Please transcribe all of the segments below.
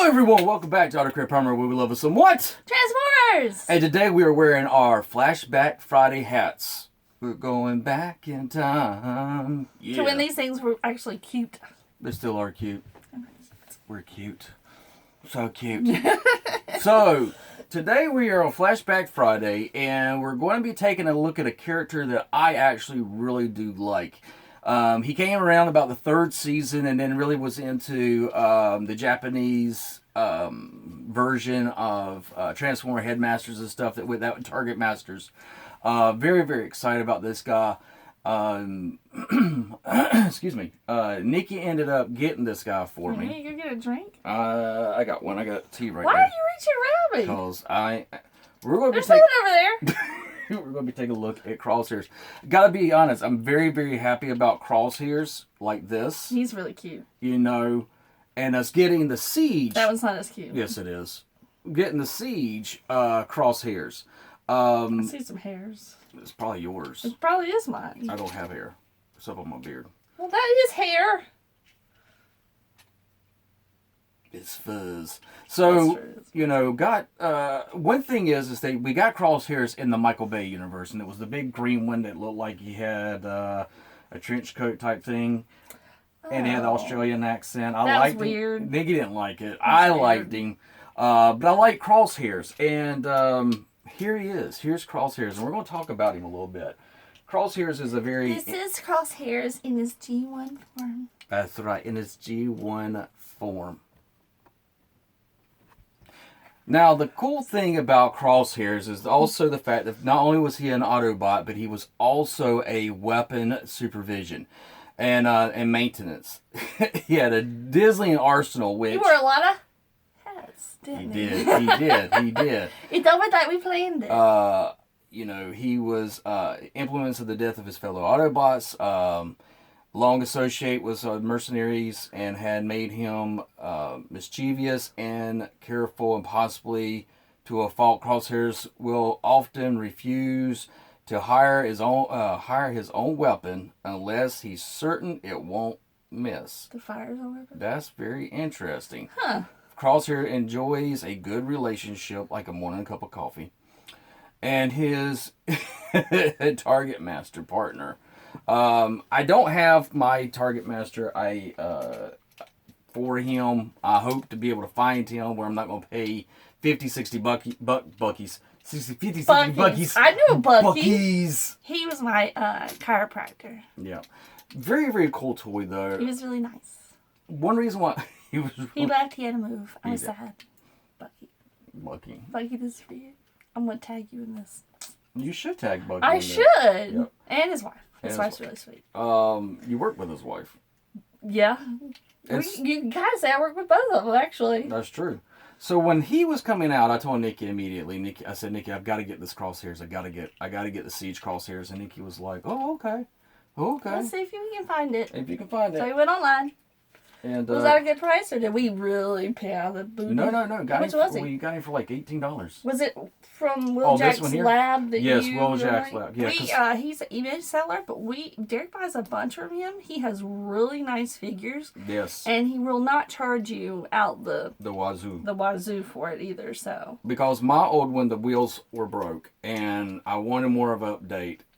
everyone, welcome back to Auto Crib Primer, where we love us some what? Transformers! And today we are wearing our Flashback Friday hats. We're going back in time. Yeah. To win these things, we're actually cute. They still are cute. We're cute. So cute. So, today we are on Flashback Friday, and we're going to be taking a look at a character that I actually really do like. He came around about the third season and then really was into the Japanese version of Transformer Headmasters and stuff that would Target Masters. Very, very excited about this guy. Excuse me. Nikki ended up getting this guy for me. You go get a drink? I got one. I got tea right Why there. are you reaching around me? Because we're going to There's someone over there. We're going to be taking a look at Crosshairs. Gotta be honest, I'm very, very happy about Crosshairs like this. He's really cute. You know, and us getting the Siege. That one's not as cute. Yes, it is. Getting the Siege Crosshairs. I see some hairs. It's probably yours. It probably is mine. I don't have hair, except on my beard. Well, that is hair. It's fuzz. So, you know, one thing is that we got Crosshairs in the Michael Bay universe, and it was the big green one that looked like he had a trench coat type thing, and he had the Australian accent. I liked him. Weird. Nikki didn't like it. I liked him, but I like Crosshairs, and here he is. Here's Crosshairs, and we're going to talk about him a little bit. Crosshairs is a very... This is Crosshairs in his G1 form. That's right, in his G1 form. Now, the cool thing about Crosshairs is also the fact that not only was he an Autobot, but he was also a weapon supervision and maintenance. He had a dazzling arsenal, which... He wore a lot of hats, didn't he? He did. It's over that we planned it. You know, he was implements of the death of his fellow Autobots. Long associate was mercenaries and had made him mischievous and careful and possibly to a fault. Crosshairs will often refuse to hire his own weapon unless he's certain it won't miss. The fire's over. That's very interesting. Huh. Crosshair enjoys a good relationship like a morning cup of coffee. And his Target Master partner. I don't have my Target Master for him. I hope to be able to find him where I'm not going to pay 50, 60 buckies. 50, 60 buckies. I knew a Bucky. Buckies. He was my chiropractor. Yeah. Very, very cool toy, though. He was really nice. One reason why he was... He left, he had to move. I was sad. Bucky, this is for you. I'm going to tag you in this. You should tag Bucky. I should. Yep. And his wife. His wife's really sweet. You work with his wife. Yeah. You gotta say I work with both of them, actually. That's true. So when he was coming out, I told Nikki immediately. I said, Nikki, I've got to get this Crosshairs. I got to get the Siege Crosshairs. And Nikki was like, oh, okay. Let's see if we can find it. If you can find it. So we went online. And was that a good price, or did we really pay out of the booty? No. How much was he? We got him for like $18. Was it from Will Jack's lab? Yes, Will Jack's lab. Yeah, he's an image seller, but Derek buys a bunch from him. He has really nice figures. Yes. And he will not charge you out the wazoo for it either. So because my old one, the wheels were broke, and I wanted more of an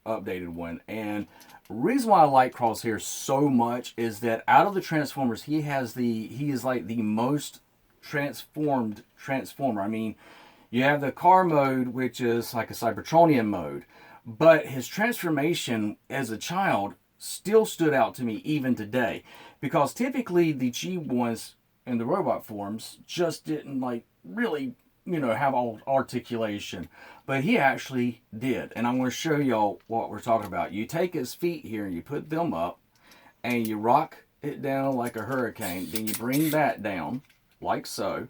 updated one, and reason why I like Crosshairs so much is that out of the Transformers, he is like the most transformed Transformer. I mean, you have the car mode, which is like a Cybertronian mode, but his transformation as a child still stood out to me even today, because typically the G1s in the robot forms just didn't like really, you know, have all articulation. But he actually did. And I'm going to show y'all what we're talking about. You take his feet here and you put them up and you rock it down like a hurricane. Then you bring that down like so.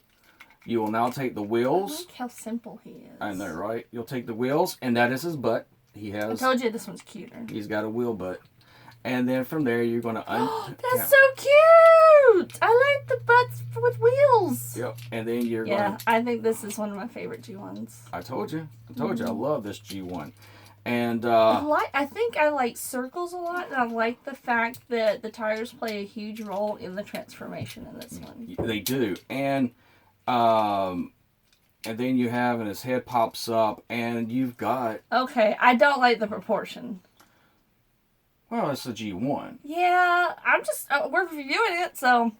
You will now take the wheels. I like how simple he is. I know, right? You'll take the wheels, and that is his butt. He has... I told you this one's cuter. He's got a wheel butt. And then from there, you're going to... That's so cute! I like the butts with wheels. Yep. And then you're going to... I think this is one of my favorite G1s. I told you. I love this G1. And I think I like circles a lot, and I like the fact that the tires play a huge role in the transformation in this one. They do. And And then you have, and his head pops up, and you've got, Okay, I don't like the proportion. well, it's a G1. Yeah, I'm just, we're reviewing it, so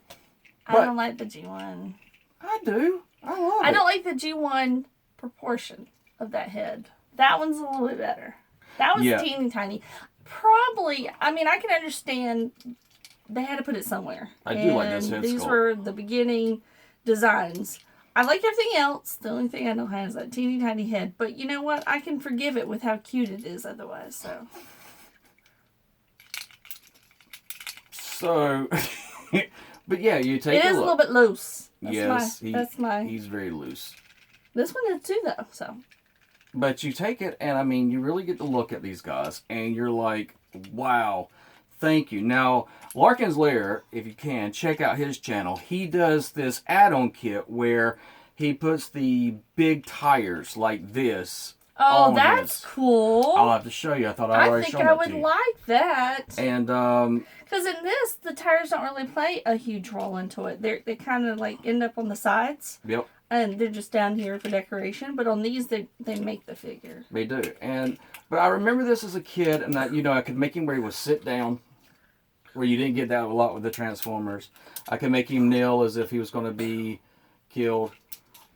I But- don't like the G1. I do. I love it. I don't like the G1 proportion of that head. That one's a little bit better. That was Yeah. teeny tiny. Probably, I mean, I can understand they had to put it somewhere. I do like this head These sculpt. were the beginning designs. I like everything else. The only thing I don't have is that teeny tiny head. But you know what? I can forgive it with how cute it is otherwise. So, but yeah, you take It a is a look. little bit loose. Yes, That's my. he's very loose. This one is too, though. So But you take it, and I mean, you really get to look at these guys, and you're like, wow, thank you. Now, Larkin's Lair, if you can, check out his channel. He does this add-on kit where he puts the big tires like this. oh, on that's his. cool. I'll have to show you. I thought I'd I already think shown I that would to you. like that. And, Because in this, the tires don't really play a huge role into it. They kind of like end up on the sides. yep. And they're just down here for decoration. But on these, they make the figure. They do. But I remember this as a kid, and that, I could make him where he would sit down, where you didn't get that a lot with the Transformers. I could make him kneel as if he was going to be killed.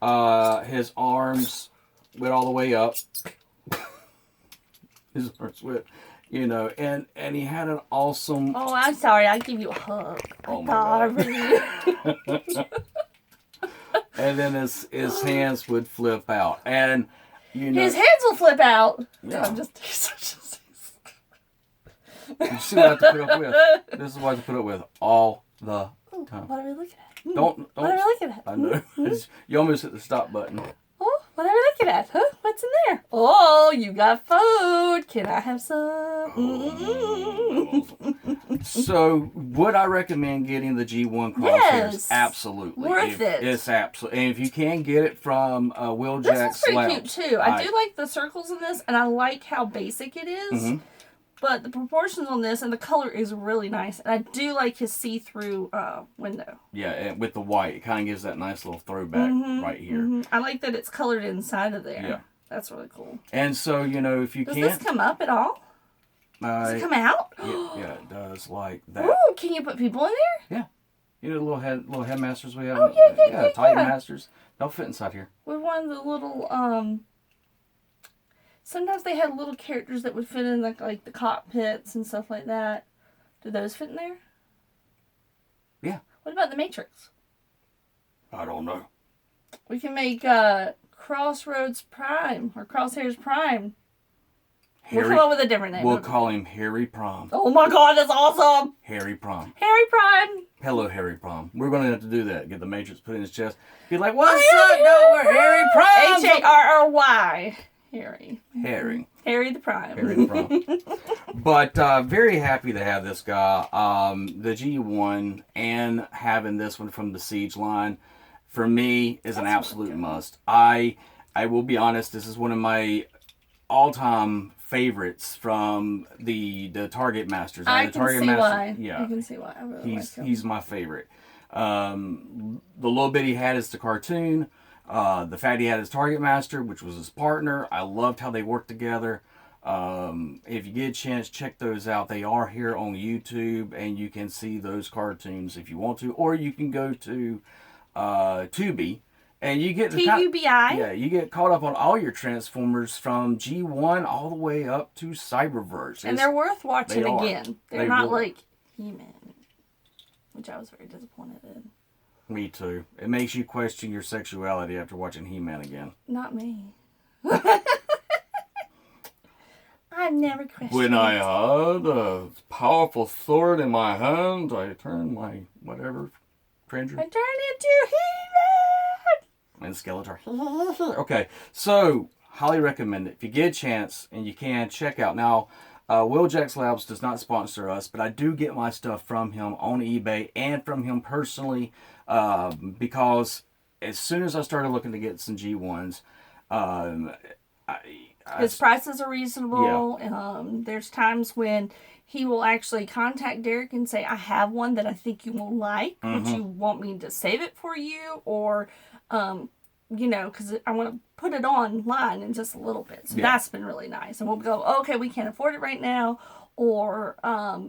His arms went all the way up. His arms went, and he had an awesome... Oh, I'm sorry. I give you a hug. Oh, my God, I God. really... And then his hands would flip out. And, His hands will flip out. Yeah. I'm just... You see what I have to put up with? This is what I have to put up with all the time. What are we looking at? Don't. What are we looking at? I know. You almost hit the stop button. Oh, what are we looking at? Huh? What's in there? Oh, you got food. Can I have some? So, would I recommend getting the G1 Crosshairs? Yes. Absolutely. Worth it. It's absolutely. And if you can get it from Will This Jack's is pretty Lounge, cute too. I do like the circles in this, and I like how basic it is. Mhm. But the proportions on this and the color is really nice. And I do like his see-through window. Yeah, and with the white, it kind of gives that nice little throwback right here. Mhm. I like that it's colored inside of there. Yeah. That's really cool. And so, if you Does can't, this come up at all? Does it come out? yeah, it does like that. Ooh, can you put people in there? The little headmasters we have. Oh, yeah, Titan yeah. Masters. They'll fit inside here. With one of the little, sometimes they had little characters that would fit in like the cockpits and stuff like that. Do those fit in there? Yeah. What about the Matrix? I don't know. We can make Crossroads Prime or Crosshairs Prime. We'll come up with a different name. We'll call him Harry Prom. Oh my God, that's awesome! Harry Prom. Harry Prime. Hello, Harry Prom. We're going to have to do that. Get the Matrix put in his chest. Be like, what's up? No, we're Harry Prom. Harry. Harry. Harry. Harry the Prime. Harry the Prom. But very happy to have this guy. The G1 and having this one from the Siege line, for me, is an absolute must. I will be honest, this is one of my all-time favorites from the Target Masters. I the can Target see Master, why. Yeah, I can see why. I really like him. he's my favorite. The little bit he had is the cartoon. The fact he had his Target Master, which was his partner. I loved how they worked together. If you get a chance, check those out. They are here on YouTube, and you can see those cartoons if you want to, or you can go to Tubi. And you get TUBI. Yeah, you get caught up on all your Transformers from G1 all the way up to Cyberverse. And they're worth watching they are. again. They're They not really- like He-Man, which I was very disappointed in. Me too. It makes you question your sexuality after watching He-Man again. Not me. I never questioned When it. I had a powerful sword in my hand, I turned my whatever, Stranger I turned into He-Man! and Skeletor. Okay, so highly recommend it. If you get a chance and you can, check out. Now, Will Jack's Labs does not sponsor us, but I do get my stuff from him on eBay and from him personally because as soon as I started looking to get some G1s, His prices are reasonable. There's times when he will actually contact Derek and say, I have one that I think you will like. Would you want me to save it for you? Or, because I want to put it online in just a little bit. So that's been really nice. And we'll go, okay, we can't afford it right now. Or,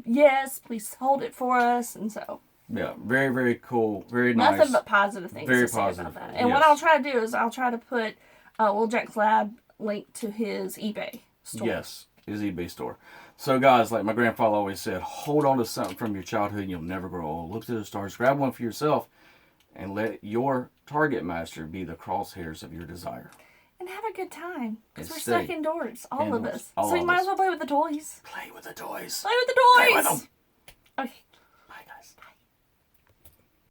yes, please hold it for us. And so. Yeah, very, very cool. Very nice. Nothing but positive things to say about that. And what I'll try to do is I'll try to put Will Jack's Lab link to his eBay store. Yes, his eBay store. So, guys, like my grandfather always said, hold on to something from your childhood and you'll never grow old. Look to the stars, grab one for yourself, and let your target master be the crosshairs of your desire. And have a good time. Because we're stuck indoors, all of us. So you might as well play with the toys. Play with the toys. Play with the toys! Play with them. Okay.